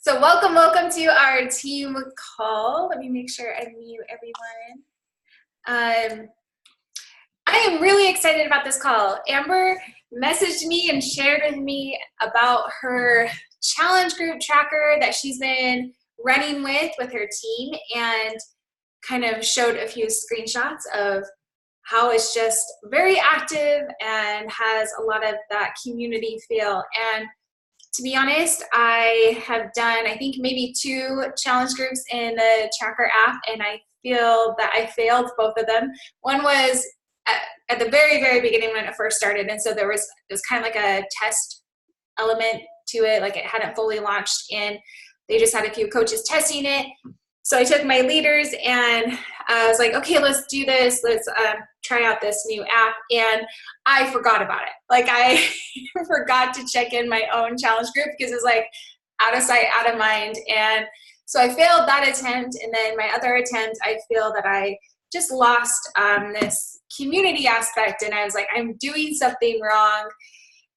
So welcome to our team call. Let me make sure I mute everyone. I am really excited about this call. Amber messaged me and shared with me about her challenge group tracker that she's been running with her team, and kind of showed a few screenshots of how it's just very active and has a lot of that community feel. And to be honest, I have done, I think, maybe 2 challenge groups in the tracker app, and I feel that I failed both of them. One was at the very, very beginning when it first started, and so it was kind of like a test element to it, like it hadn't fully launched, and they just had a few coaches testing it. So I took my leaders and I was like, okay, let's do this. Let's try out this new app. And I forgot about it. Like I forgot to check in my own challenge group because it was like out of sight, out of mind. And so I failed that attempt. And then my other attempt, I feel that I just lost this community aspect. And I was like, I'm doing something wrong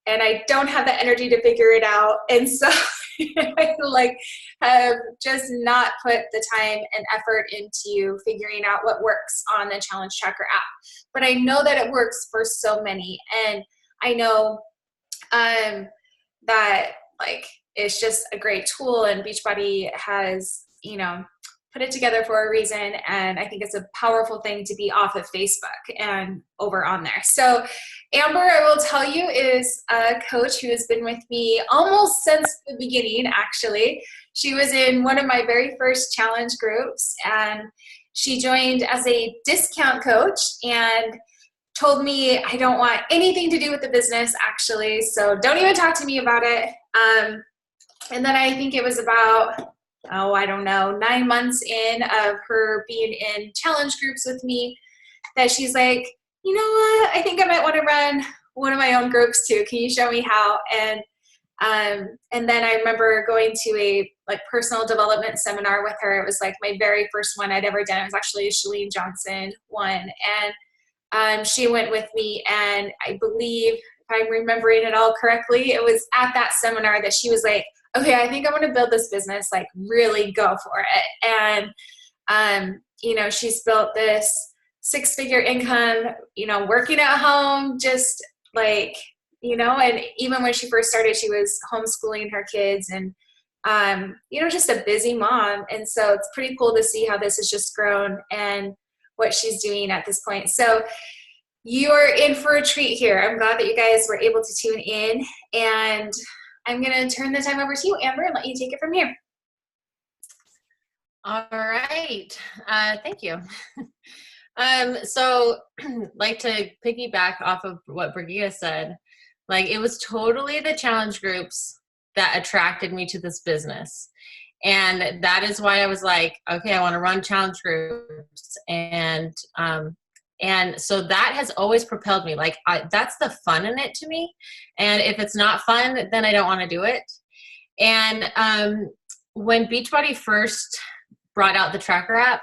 and I don't have the energy to figure it out. And so I have just not put the time and effort into figuring out what works on the challenge tracker app. But I know that it works for so many. And I know that it's just a great tool, and Beachbody has, put it together for a reason. And I think it's a powerful thing to be off of Facebook and over on there. So Amber, I will tell you, is a coach who has been with me almost since the beginning, actually. She was in one of my very first challenge groups, and she joined as a discount coach and told me I don't want anything to do with the business, actually, so don't even talk to me about it. And then I think it was about, 9 months in of her being in challenge groups with me, that she's like, you know what, I think I might want to run one of my own groups too. Can you show me how? And then I remember going to a personal development seminar with her. It was like my very first one I'd ever done. It was actually a Chalene Johnson one. And she went with me, and I believe, if I'm remembering it all correctly, it was at that seminar that she was like, okay, I think I want to build this business, really go for it. And, she's built this 6-figure income, working at home, just and even when she first started, she was homeschooling her kids and, just a busy mom. And so it's pretty cool to see how this has just grown and what she's doing at this point. So you're in for a treat here. I'm glad that you guys were able to tune in, and I'm going to turn the time over to you, Amber, and let you take it from here. All right. Thank you. So like to piggyback off of what Brigitte said, it was totally the challenge groups that attracted me to this business. And that is why I was like, okay, I want to run challenge groups. And so that has always propelled me. That's the fun in it to me. And if it's not fun, then I don't want to do it. And when Beachbody first brought out the tracker app,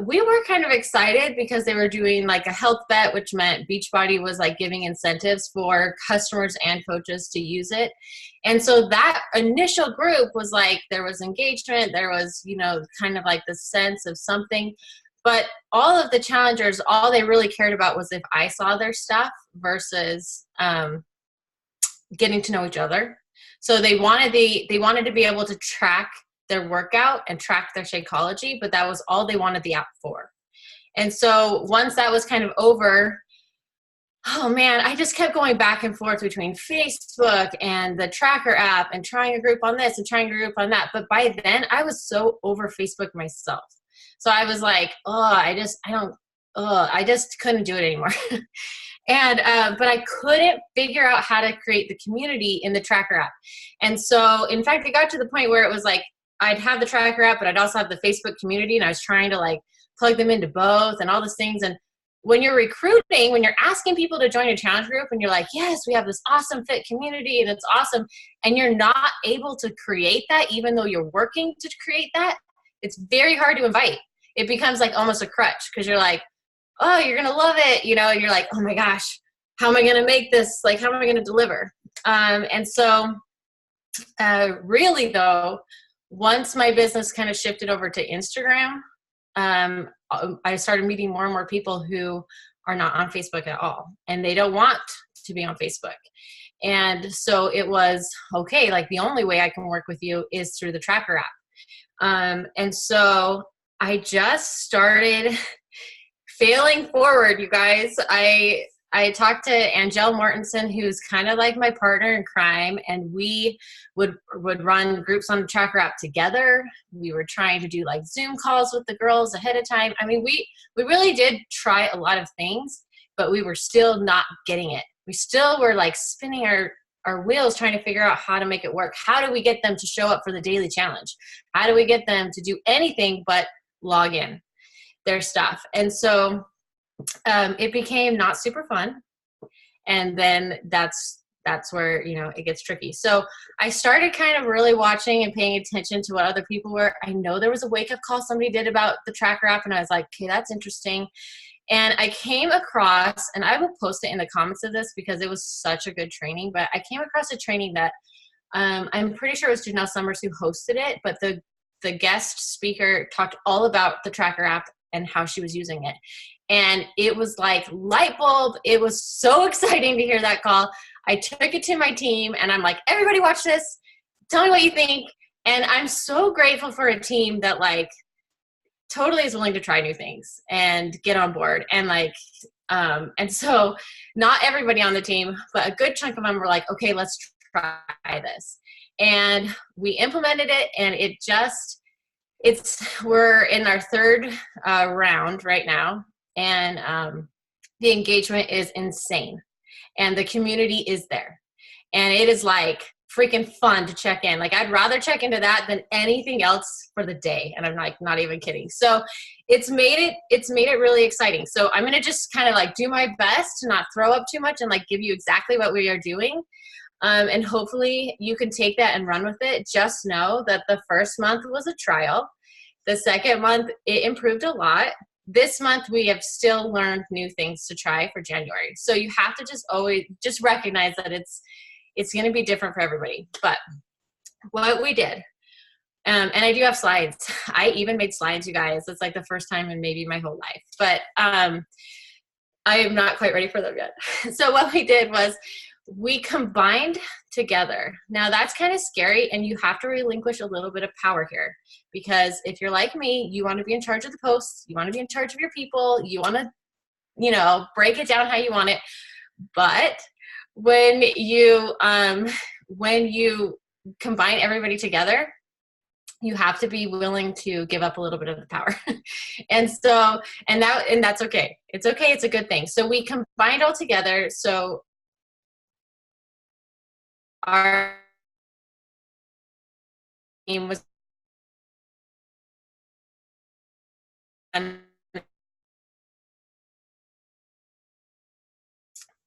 we were kind of excited because they were doing a health bet, which meant Beachbody was giving incentives for customers and coaches to use it. And so that initial group was there was engagement, there was, kind of the sense of something. But all of the challengers, all they really cared about was if I saw their stuff versus getting to know each other. So they wanted to be able to track their workout and track their Shakeology, but that was all they wanted the app for. And so once that was kind of over, oh man, I just kept going back and forth between Facebook and the tracker app and trying a group on this and trying a group on that. But by then I was so over Facebook myself. So I was like, I just couldn't do it anymore. And, but I couldn't figure out how to create the community in the tracker app. And so in fact, it got to the point where it was I'd have the tracker app, but I'd also have the Facebook community, and I was trying to plug them into both and all these things. And when you're recruiting, when you're asking people to join a challenge group and you're like, yes, we have this awesome fit community and it's awesome, and you're not able to create that, even though you're working to create that, it's very hard to invite. It becomes almost a crutch because you're like, oh, you're going to love it. And you're like, oh my gosh, how am I going to make this? How am I going to deliver? And so Really though, once my business kind of shifted over to Instagram, I started meeting more and more people who are not on Facebook at all, and they don't want to be on Facebook. And so it was, okay, like the only way I can work with you is through the tracker app. And so I just started failing forward, you guys. I talked to Angel Mortensen, who's kind of like my partner in crime, and we would run groups on the tracker app together. We were trying to do like Zoom calls with the girls ahead of time. I mean, we really did try a lot of things, but we were still not getting it. We still were like spinning our wheels trying to figure out how to make it work. How do we get them to show up for the daily challenge? How do we get them to do anything but log in their stuff? And so it became not super fun. And then that's where, you know, it gets tricky. So I started kind of really watching and paying attention to what other people were. I know there was a wake up call somebody did about the tracker app, and I was like, okay, that's interesting. And I came across, and I will post it in the comments of this because it was such a good training, but I came across a training that I'm pretty sure it was Janelle Summers who hosted it, but the guest speaker talked all about the tracker app and how she was using it. And it was like light bulb. It was so exciting to hear that call. I took it to my team and I'm like, everybody watch this. Tell me what you think. And I'm so grateful for a team that like totally is willing to try new things and get on board. And like, and so not everybody on the team, but a good chunk of them were like, okay, let's try this. And we implemented it, and we're in our third round right now. And the engagement is insane, and the community is there, and it is like freaking fun to check in. Like I'd rather check into that than anything else for the day, and I'm like not even kidding. So it's made it really exciting. So I'm gonna just kind of like do my best to not throw up too much and like give you exactly what we are doing, and hopefully you can take that and run with it. Just know that the first month was a trial. The second month it improved a lot. This month, we have still learned new things to try for January. So you have to just recognize that it's going to be different for everybody. But what we did, and I do have slides. I even made slides, you guys. It's like the first time in maybe my whole life. But I am not quite ready for them yet. So what we did was we combined together. Now that's kind of scary, and you have to relinquish a little bit of power here, because if you're like me, you want to be in charge of the posts, you want to be in charge of your people, you want to, you know, break it down how you want it. But when you combine everybody together, you have to be willing to give up a little bit of the power. and that's okay. It's okay. It's a good thing. So we combined all together. So our team was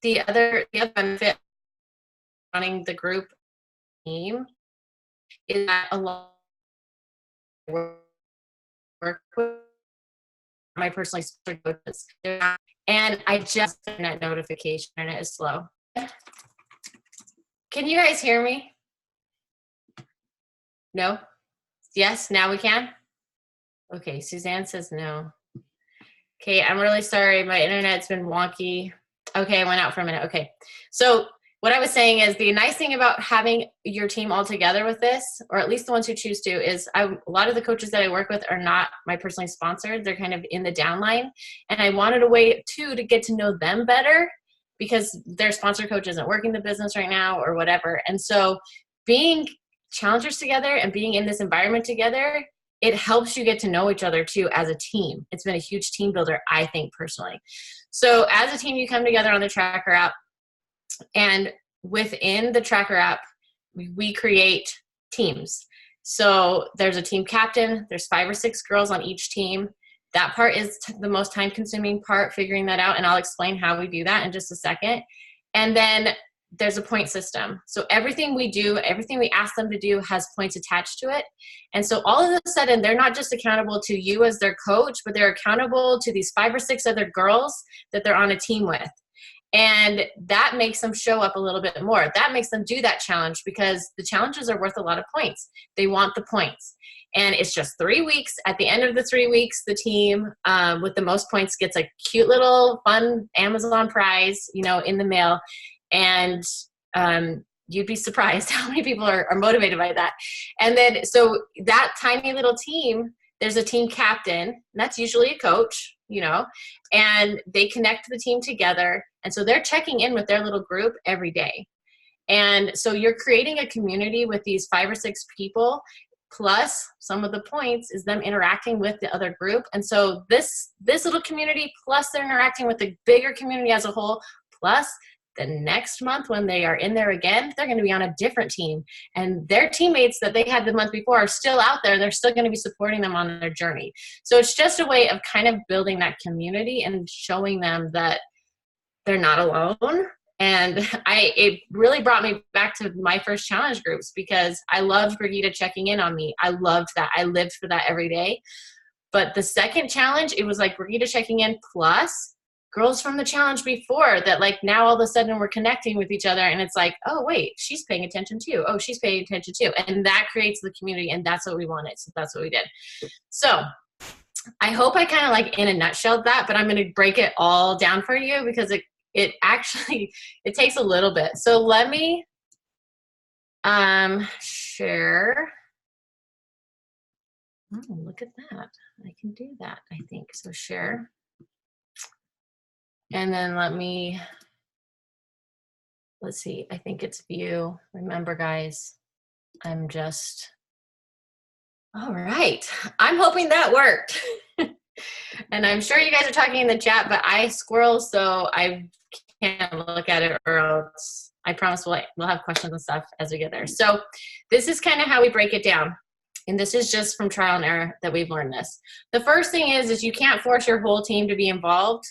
the other benefit of running the group team is that a lot of work with my personally sponsored coaches, and I just that notification and it is slow. Can you guys hear me? No? Yes, now we can? Okay, Suzanne says no. Okay, I'm really sorry. My internet's been wonky. Okay, I went out for a minute. Okay, so what I was saying is the nice thing about having your team all together with this, or at least the ones who choose to, is a lot of the coaches that I work with are not my personally sponsored. They're kind of in the downline. And I wanted a way, too, to get to know them better, because their sponsor coach isn't working the business right now or whatever. And so being challengers together and being in this environment together, it helps you get to know each other too as a team. It's been a huge team builder, I think, personally. So as a team, you come together on the tracker app, and within the tracker app, we create teams. So there's a team captain, there's 5 or 6 girls on each team. That part is the most time consuming part, figuring that out. And I'll explain how we do that in just a second. And then there's a point system. So everything we do, everything we ask them to do has points attached to it. And so all of a sudden, they're not just accountable to you as their coach, but they're accountable to these 5 or 6 other girls that they're on a team with. And that makes them show up a little bit more. That makes them do that challenge because the challenges are worth a lot of points. They want the points. And it's just 3 weeks. At the end of the 3 weeks, the team with the most points gets a cute little fun Amazon prize, in the mail. And you'd be surprised how many people are motivated by that. And then, so that tiny little team, there's a team captain, and that's usually a coach, and they connect the team together. And so they're checking in with their little group every day. And so you're creating a community with these 5 or 6 people, plus some of the points is them interacting with the other group. And so this little community, plus they're interacting with the bigger community as a whole, plus the next month when they are in there again, they're going to be on a different team. And their teammates that they had the month before are still out there. They're still going to be supporting them on their journey. So it's just a way of kind of building that community and showing them that they're not alone. And it really brought me back to my first challenge groups because I loved Brigida checking in on me. I loved that. I lived for that every day. But the second challenge, it was like Brigida checking in plus girls from the challenge before that, like now all of a sudden we're connecting with each other and it's like, oh wait, she's paying attention too. Oh, she's paying attention too. And that creates the community, and that's what we wanted. So that's what we did. So I hope I kind of like in a nutshell that, but I'm going to break it all down for you because it actually, it takes a little bit. So let me share. Oh, look at that. I can do that, I think. So share. And then let's see, I think it's view. Remember guys, all right. I'm hoping that worked. And I'm sure you guys are talking in the chat, but I squirrel, so I can't look at it or else I promise we'll have questions and stuff as we get there. So this is kind of how we break it down. And this is just from trial and error that we've learned this. The first thing is you can't force your whole team to be involved,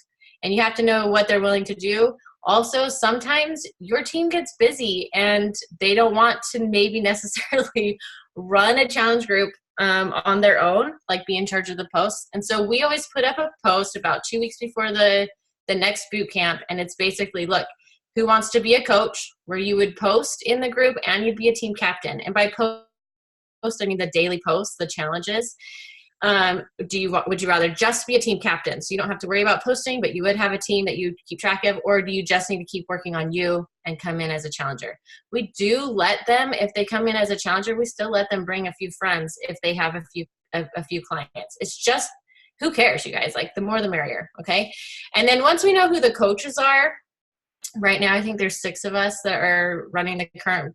and you have to know what they're willing to do. Also, sometimes your team gets busy and they don't want to maybe necessarily run a challenge group on their own, like be in charge of the posts. And so we always put up a post about 2 weeks before the next boot camp. And it's basically, look, who wants to be a coach, where you would post in the group and you'd be a team captain. And by post, I mean the daily posts, the challenges. Would you rather just be a team captain so you don't have to worry about posting, but you would have a team that you keep track of, or do you just need to keep working on you and come in as a challenger? We do let them, if they come in as a challenger, we still let them bring a few friends if they have a few clients. It's just, who cares, you guys? Like the more the merrier, okay? And then once we know who the coaches are, right now I think there's 6 of us that are running the current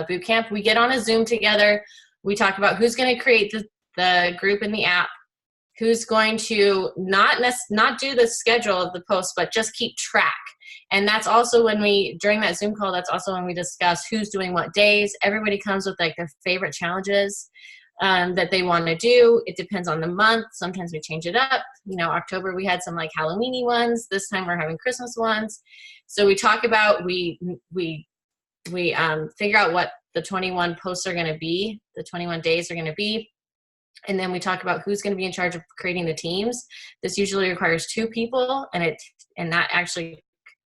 boot camp. We get on a Zoom together. We talk about who's going to create the group in the app, who's going to not do the schedule of the post, but just keep track. And that's also when during that Zoom call, that's also when we discuss who's doing what days. Everybody comes with like their favorite challenges that they want to do. It depends on the month. Sometimes we change it up. October we had some like Halloween-y ones. This time we're having Christmas ones. So we talk about, we figure out what the 21 posts are going to be, the 21 days are going to be. And then we talk about who's going to be in charge of creating the teams. This usually requires 2 people, and that actually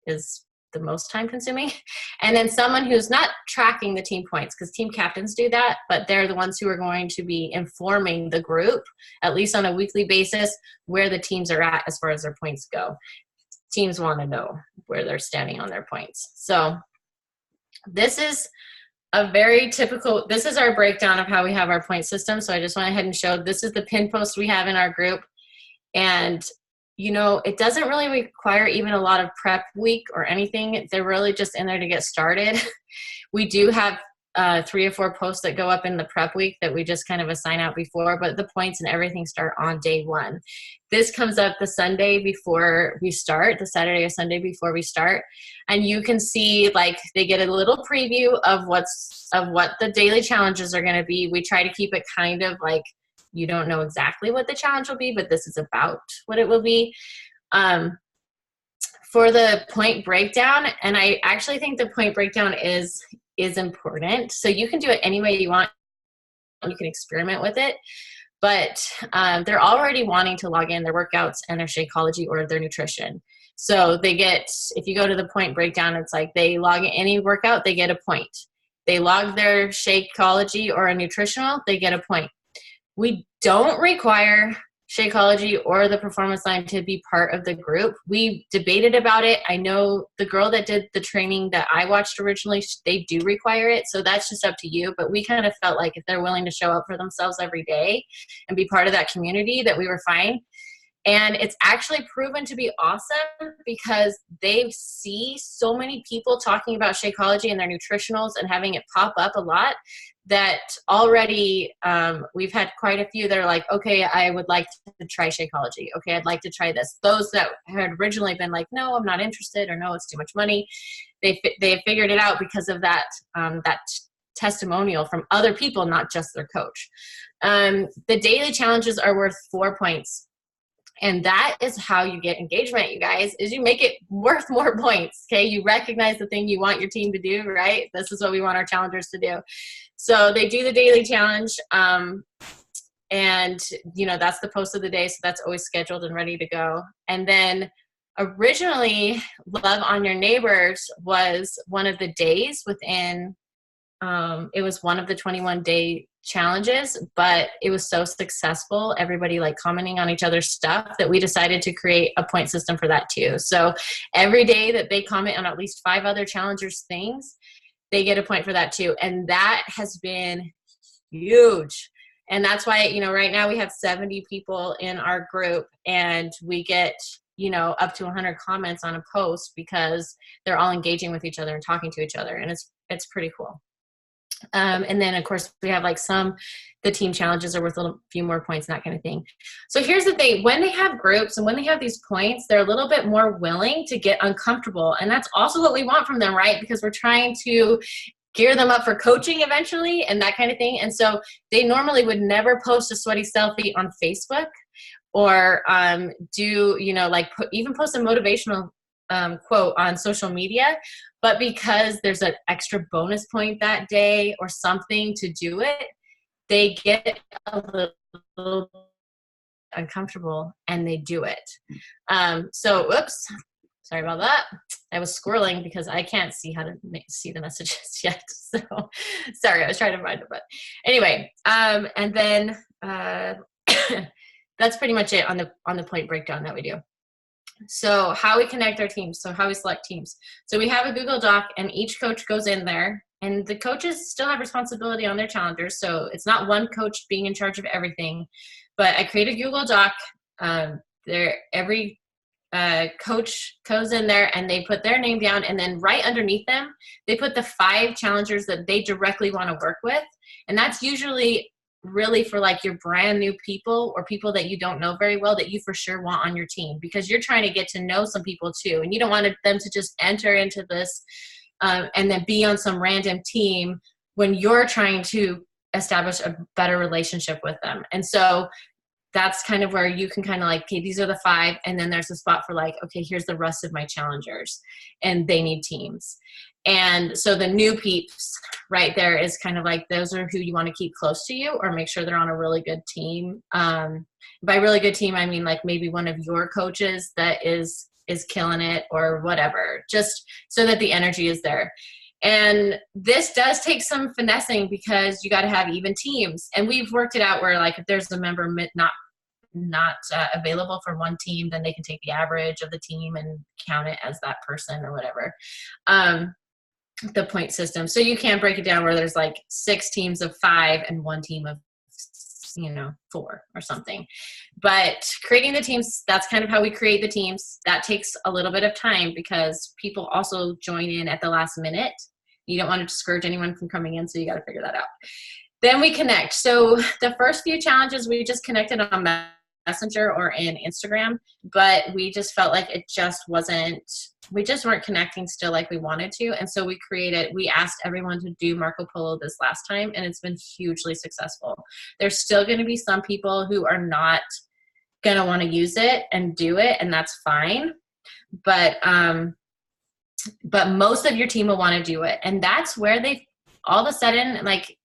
is the most time consuming. And then someone who's not tracking the team points, because team captains do that, but they're the ones who are going to be informing the group, at least on a weekly basis, where the teams are at as far as their points go. Teams want to know where they're standing on their points. So this is this is our breakdown of how we have our point system. So I just went ahead and showed, this is the pin post we have in our group. And, it doesn't really require even a lot of prep week or anything. They're really just in there to get started. We do have 3 or 4 posts that go up in the prep week that we just kind of assign out before, but the points and everything start on day 1. This comes up the Sunday before we start, the Saturday or Sunday before we start. And you can see like they get a little preview of what the daily challenges are going to be. We try to keep it kind of like, you don't know exactly what the challenge will be, but this is about what it will be. For the point breakdown, and I actually think the point breakdown is important. So you can do it any way you want. You can experiment with it, but they're already wanting to log in their workouts and their Shakeology or their nutrition. So they get, if you go to the point breakdown, it's like they log any workout, they get a point. They log their Shakeology or a nutritional, they get a point. We don't require Shakeology or the Performance Line to be part of the group. We debated about it. I know the girl that did the training that I watched originally, they do require it. So that's just up to you. But we kind of felt like if they're willing to show up for themselves every day and be part of that community, that we were fine. And it's actually proven to be awesome because they see so many people talking about Shakeology and their nutritionals and having it pop up a lot that already we've had quite a few that are like, okay, I would like to try Shakeology. Okay, I'd like to try this. Those that had originally been like, no, I'm not interested, or no, it's too much money, they figured it out because of that testimonial from other people, not just their coach. The daily challenges are worth 4 points. And that is how you get engagement, you guys, is you make it worth more points, okay? You recognize the thing you want your team to do, right? This is what we want our challengers to do. So they do the daily challenge, and, that's the post of the day, so that's always scheduled and ready to go. And then originally, Love on Your Neighbors was one of the days within, it was one of the 21-day challenges, but it was so successful, everybody like commenting on each other's stuff, that we decided to create a point system for that too. So every day that they comment on at least 5 other challengers things, they get a point for that too. And that has been huge. And that's why, right now we have 70 people in our group, and we get, up to 100 comments on a post because they're all engaging with each other and talking to each other. And it's pretty cool. And then of course we have like the team challenges are worth a few more points and that kind of thing. So here's the thing, when they have groups and when they have these points, they're a little bit more willing to get uncomfortable. And that's also what we want from them, right? Because we're trying to gear them up for coaching eventually and that kind of thing. And so they normally would never post a sweaty selfie on Facebook or even post a motivational quote on social media. But because there's an extra bonus point that day or something to do it, they get a little uncomfortable and they do it. So, whoops, sorry about that. I was squirreling because I can't see how to see the messages yet. So, sorry, I was trying to find it. But anyway, and then that's pretty much it on the point breakdown that we do. So how we connect our teams, so how we select teams. So we have a Google Doc, and each coach goes in there, and the coaches still have responsibility on their challengers. So it's not one coach being in charge of everything, but I create a Google Doc. Every coach goes in there and they put their name down, and then right underneath them, they put the 5 challengers that they directly want to work with. And that's usually really for like your brand new people or people that you don't know very well that you for sure want on your team, because you're trying to get to know some people too, and you don't want them to just enter into this and then be on some random team when you're trying to establish a better relationship with them. And so that's kind of where you can kind of like, okay, these are the 5, and then there's a spot for like, okay, here's the rest of my challengers, and they need teams. And so the new peeps right there is kind of like, those are who you want to keep close to you or make sure they're on a really good team. By really good team, I mean like maybe one of your coaches that is killing it or whatever, just so that the energy is there. And this does take some finessing because you got to have even teams. And we've worked it out where like if there's a member not available for one team, then they can take the average of the team and count it as that person or whatever. The point system. So you can break it down where there's like 6 teams of 5 and 1 team of 4 or something. But creating the teams, that's kind of how we create the teams. That takes a little bit of time because people also join in at the last minute. You don't want to discourage anyone from coming in, so you got to figure that out. Then we connect. So the first few challenges we just connected on Messenger or in Instagram, but we just felt like we just weren't connecting still like we wanted to. And so we asked everyone to do Marco Polo this last time, and it's been hugely successful. There's still going to be some people who are not going to want to use it and do it, and that's fine. But most of your team will want to do it. And that's where they all of a sudden, like,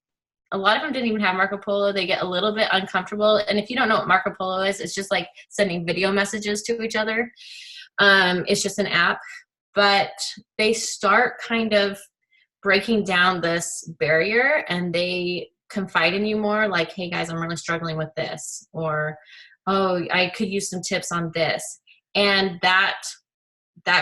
a lot of them didn't even have Marco Polo. They get a little bit uncomfortable. And if you don't know what Marco Polo is, it's just like sending video messages to each other. It's just an app, but they start kind of breaking down this barrier, and they confide in you more, like, hey guys, I'm really struggling with this, or oh, I could use some tips on this. And that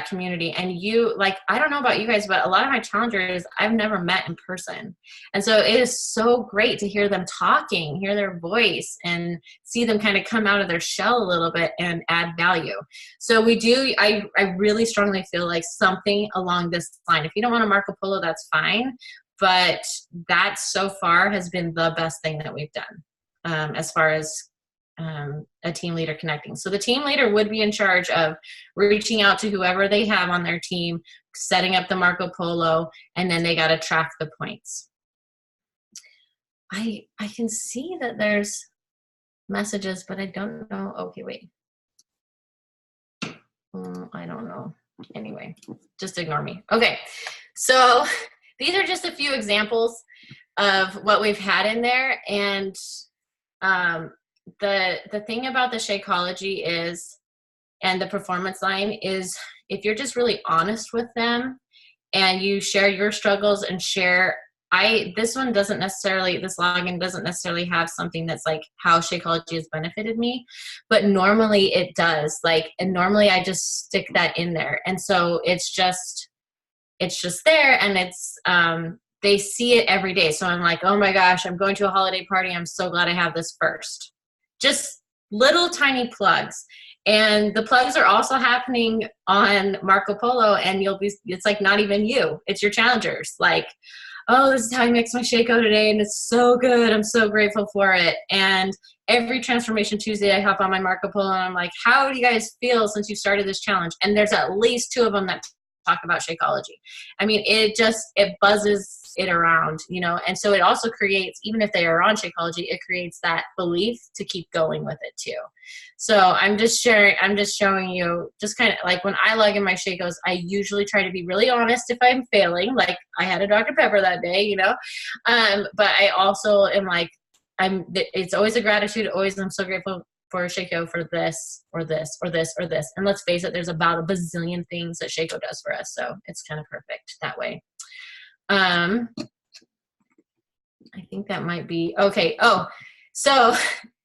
community, and you, like, I don't know about you guys, but a lot of my challengers I've never met in person, and so it is so great to hear them talking, hear their voice, and see them kind of come out of their shell a little bit and add value. So we do, I really strongly feel like something along this line. If you don't want a Marco Polo, that's fine, but that so far has been the best thing that we've done, as far as a team leader connecting. So the team leader would be in charge of reaching out to whoever they have on their team, setting up the Marco Polo, and then they got to track the points. I can see that there's messages, but I don't know. Okay, wait. I don't know. Anyway, just ignore me. Okay, so these are just a few examples of what we've had in there, and the thing about the Shakeology is, and the performance line is, if you're just really honest with them and you share your struggles and share, this one doesn't necessarily, this login doesn't necessarily have something that's like how Shakeology has benefited me, but normally it does. Like, and normally I just stick that in there. And so it's just there, and it's, they see it every day. So I'm like, oh my gosh, I'm going to a holiday party. I'm so glad I have this first. Just little tiny plugs. And the plugs are also happening on Marco Polo, and it's like not even you, it's your challengers. Like, oh, this is how I mix my Shako today, and it's so good. I'm so grateful for it. And every Transformation Tuesday, I hop on my Marco Polo, and I'm like, how do you guys feel since you started this challenge? And there's at least 2 of them that talk about Shakeology. I mean, it buzzes it around, you know, and so it also creates, even if they are on Shakeology, it creates that belief to keep going with it too. So I'm just showing you, just kind of like when I log in my Shakos, I usually try to be really honest if I'm failing, like I had a Dr. Pepper that day, you know, but I also am like, it's always a gratitude, always I'm so grateful for Shako for this or this or this or this. And let's face it, there's about a bazillion things that Shako does for us. So it's kind of perfect that way. I think that might be, okay. Oh, so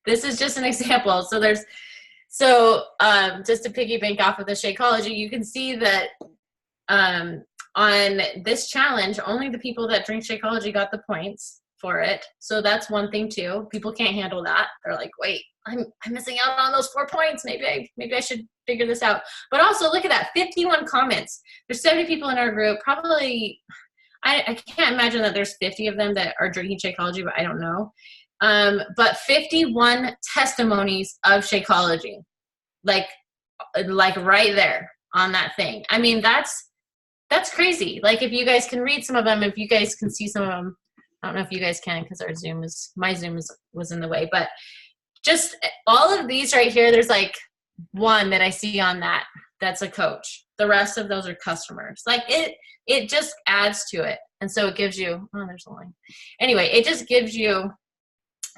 this is just an example. So just to piggyback off of the Shakeology, you can see that on this challenge, only the people that drink Shakeology got the points for it. So that's one thing too. People can't handle that. They're like, wait, I'm missing out on those 4 points. Maybe I should figure this out. But also look at that, 51 comments. There's 70 people in our group. Probably, I can't imagine that there's 50 of them that are drinking Shakeology, but I don't know. But 51 testimonies of Shakeology, like right there on that thing. I mean, that's crazy. Like, if you guys can read some of them, if you guys can see some of them, I don't know if you guys can, because my Zoom was in the way, but just all of these right here, there's like one that I see on that's a coach. The rest of those are customers. Like, it just adds to it. And so it gives you, oh, there's a line. Anyway, it just gives you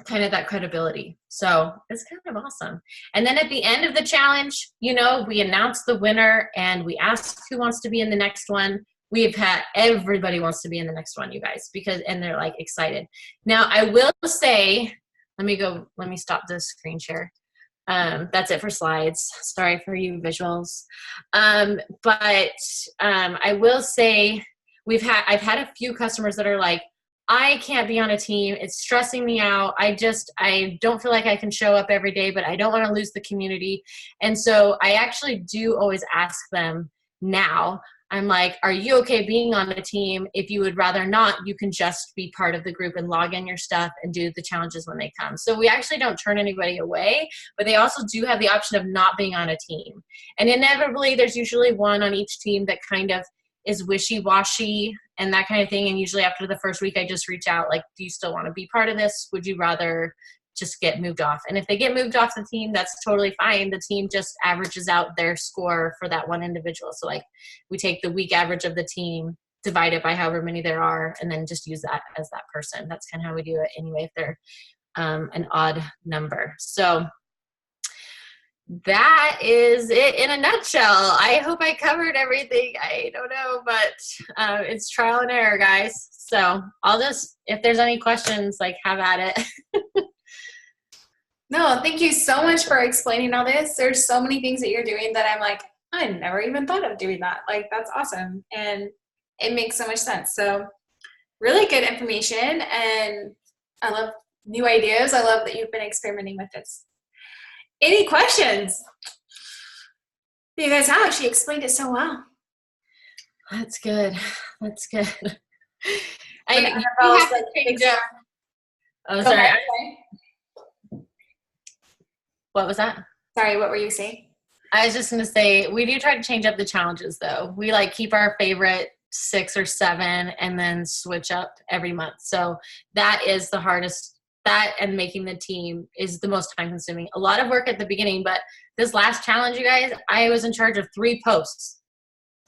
kind of that credibility. So it's kind of awesome. And then at the end of the challenge, you know, we announce the winner and we ask who wants to be in the next one. We've had, everybody wants to be in the next one, you guys, and they're like excited. Now I will say, let me stop this screen share. That's it for slides. Sorry for you visuals. But I will say I've had a few customers that are like, I can't be on a team. It's stressing me out. I don't feel like I can show up every day, but I don't want to lose the community. And so I actually do always ask them now. I'm like, are you okay being on a team? If you would rather not, you can just be part of the group and log in your stuff and do the challenges when they come. So we actually don't turn anybody away, but they also do have the option of not being on a team. And inevitably, there's usually one on each team that kind of is wishy-washy and that kind of thing. And usually after the first week, I just reach out, like, do you still want to be part of this? Would you rather just get moved off? And if they get moved off the team, that's totally fine. The team just averages out their score for that one individual. So like, we take the week average of the team, divide it by however many there are, and then just use that as that person. That's kind of how we do it anyway, if they're an odd number. So that is it in a nutshell. I hope I covered everything. I don't know, but it's trial and error, guys. So I'll just, if there's any questions, like, have at it. No, thank you so much for explaining all this. There's so many things that you're doing that I'm like, I never even thought of doing that. Like, that's awesome. And it makes so much sense. So really good information. And I love new ideas. I love that you've been experimenting with this. Any questions that you guys have? She explained it so well. That's good. That's good. When I Annabelle's have to like, change up. Oh, go sorry. ahead. What was that? Sorry, what were you saying? I was just going to say, we do try to change up the challenges, though. We like keep our favorite 6 or 7 and then switch up every month. So that is the hardest. That and making the team is the most time consuming. A lot of work at the beginning, but this last challenge, you guys, I was in charge of 3 posts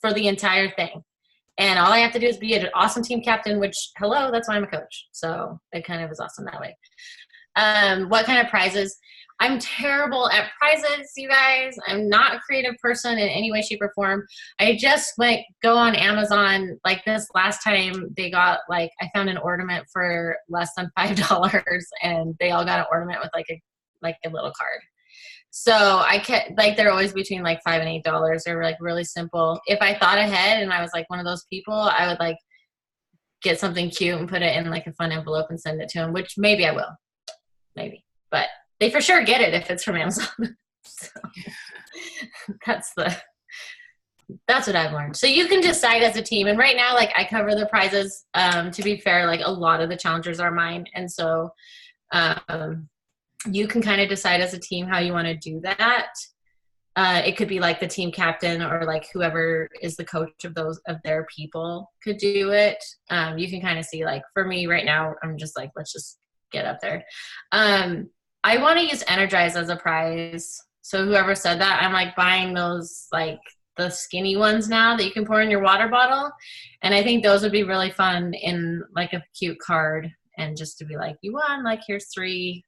for the entire thing. And all I have to do is be an awesome team captain, which, hello, that's why I'm a coach. So it kind of is awesome that way. What kind of prizes? I'm terrible at prizes, you guys. I'm not a creative person in any way, shape, or form. I just go on Amazon. Like this last time, they got like, I found an ornament for less than $5, and they all got an ornament with like a little card. So I kept, like, they're always between like $5 and $8. They're like really simple. If I thought ahead and I was like one of those people, I would like get something cute and put it in like a fun envelope and send it to them, which maybe I will, maybe, but they for sure get it if it's from Amazon. So that's what I've learned. So you can decide as a team. And right now, like, I cover the prizes. To be fair, like a lot of the challengers are mine. And so you can kind of decide as a team how you want to do that. It could be like the team captain or like whoever is the coach of their people could do it. You can kind of see, like, for me right now, I'm just like, let's just get up there. I want to use Energize as a prize. So whoever said that, I'm like buying those, like the skinny ones now that you can pour in your water bottle. And I think those would be really fun in like a cute card, and just to be like, you won, like, here's 3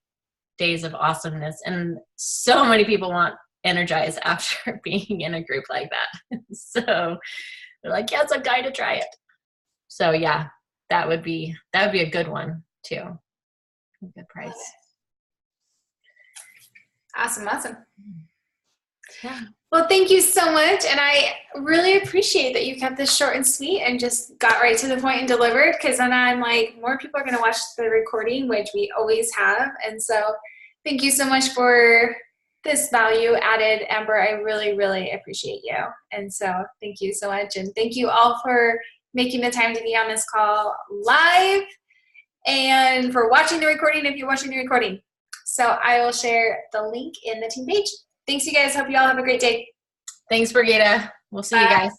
days of awesomeness. And so many people want Energize after being in a group like that. So they're like, yes, I'm dying to try it. So yeah, that would be a good one too. A good price. Awesome. Yeah. Well, thank you so much. And I really appreciate that you kept this short and sweet and just got right to the point and delivered, because then I'm like, more people are going to watch the recording, which we always have. And so thank you so much for this value added, Amber. I really, really appreciate you. And so thank you so much. And thank you all for making the time to be on this call live, and for watching the recording if you're watching the recording. So I will share the link in the team page. Thanks, you guys. Hope you all have a great day. Thanks, Brigitte. We'll see you guys.